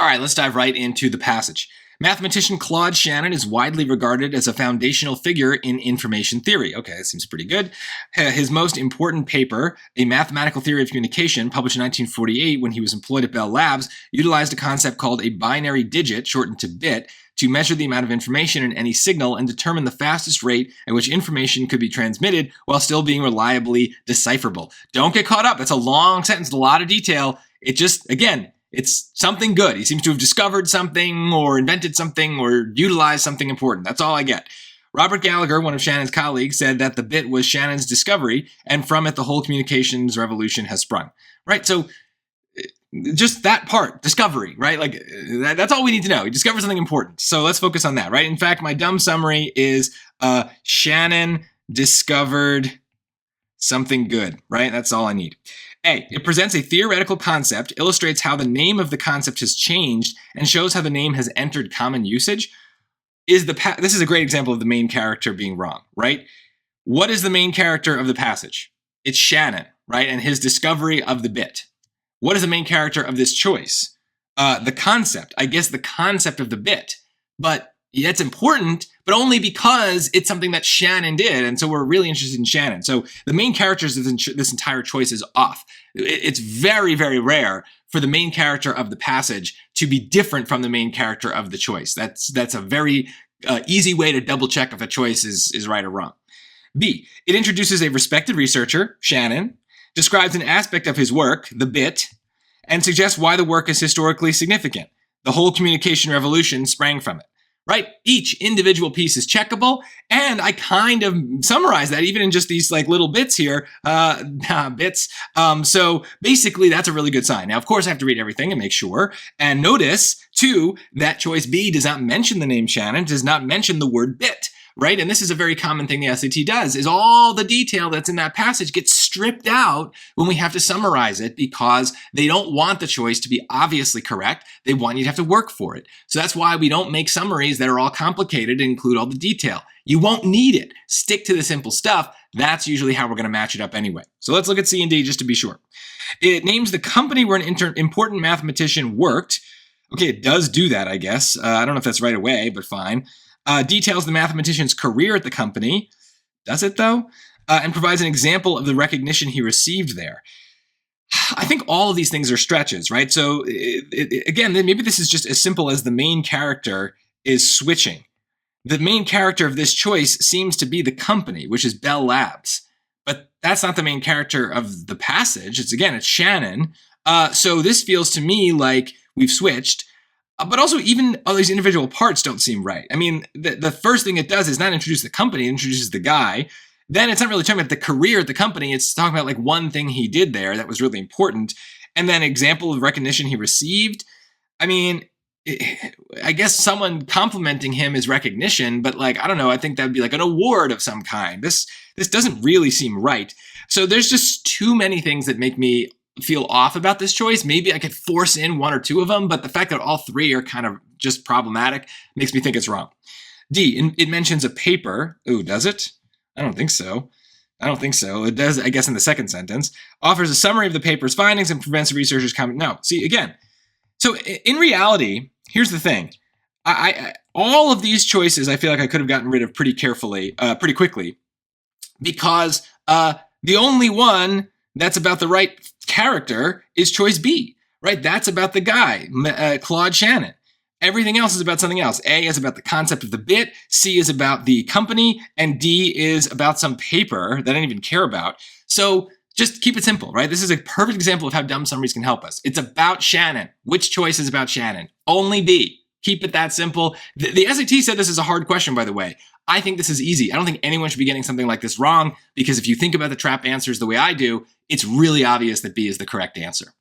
All right, let's dive right into the passage. Mathematician Claude Shannon is widely regarded as a foundational figure in information theory. Okay, that seems pretty good. His most important paper, A Mathematical Theory of Communication, published in 1948 when he was employed at Bell Labs, utilized a concept called a binary digit, shortened to bit, to measure the amount of information in any signal and determine the fastest rate at which information could be transmitted while still being reliably decipherable. Don't get caught up. That's a long sentence, a lot of detail. It just, again, it's something good. He seems to have discovered something or invented something or utilized something important. That's all I get. Robert Gallagher, one of Shannon's colleagues, said that the bit was Shannon's discovery, and from it the whole communications revolution has sprung. Right? So just that part, discovery, right? Like that's all we need to know. He discovered something important. So let's focus on that, right? In fact, my dumb summary is Shannon discovered something good, right? That's all I need. A, it presents a theoretical concept, illustrates how the name of the concept has changed, and shows how the name has entered common usage. This is a great example of the main character being wrong, right? What is the main character of the passage? It's Shannon, right? And his discovery of the bit. What is the main character of this choice? The concept, I guess the concept of the bit. But it's important, but only because it's something that Shannon did. And so we're really interested in Shannon. So the main characters of this entire choice is off. It's very, very rare for the main character of the passage to be different from the main character of the choice. That's a very easy way to double check if a choice is right or wrong. B, it introduces a respected researcher, Shannon, describes an aspect of his work, the bit, and suggests why the work is historically significant. The whole communication revolution sprang from it. Right? Each individual piece is checkable, and I kind of summarize that even in just these like little bits here, so basically that's a really good sign. Now, of course, I have to read everything and make sure. And notice, too, that choice B does not mention the name Shannon, does not mention the word bit. Right? And this is a very common thing the SAT does, is all the detail that's in that passage gets stripped out when we have to summarize it because they don't want the choice to be obviously correct. They want you to have to work for it. So that's why we don't make summaries that are all complicated and include all the detail. You won't need it. Stick to the simple stuff. That's usually how we're going to match it up anyway. So let's look at C and D just to be sure. It names the company where an important mathematician worked. Okay, it does do that, I guess. I don't know if that's right away, but fine. Details the mathematician's career at the company. Does it, though? And provides an example of the recognition he received there. I think all of these things are stretches, right? So, again, maybe this is just as simple as the main character is switching. The main character of this choice seems to be the company, which is Bell Labs. But that's not the main character of the passage. It's Shannon. So this feels to me like we've switched. But also, even all these individual parts don't seem right. I mean, the first thing it does is not introduce the company, it introduces the guy. Then it's not really talking about the career at the company. It's talking about like one thing he did there that was really important. And then example of recognition he received. I mean, I guess someone complimenting him is recognition, but like, I don't know, I think that would be like an award of some kind. This doesn't really seem right. So there's just too many things that make me feel off about this choice. Maybe I could force in one or two of them, but the fact that all three are kind of just problematic makes me think it's wrong. D, it mentions a paper. Ooh, does it? I don't think so. It does, I guess, in the second sentence. Offers a summary of the paper's findings and prevents the researchers' comment. No, see, again. So in reality, here's the thing. I all of these choices I feel like I could have gotten rid of pretty quickly, because the only one that's about the right character is choice B, right? That's about the guy, Claude Shannon. Everything else is about something else. A is about the concept of the bit, C is about the company, and D is about some paper that I don't even care about. So just keep it simple, right? This is a perfect example of how dumb summaries can help us. It's about Shannon. Which choice is about Shannon? Only B. Keep it that simple. The SAT said this is a hard question, by the way. I think this is easy. I don't think anyone should be getting something like this wrong, because if you think about the trap answers the way I do, it's really obvious that B is the correct answer.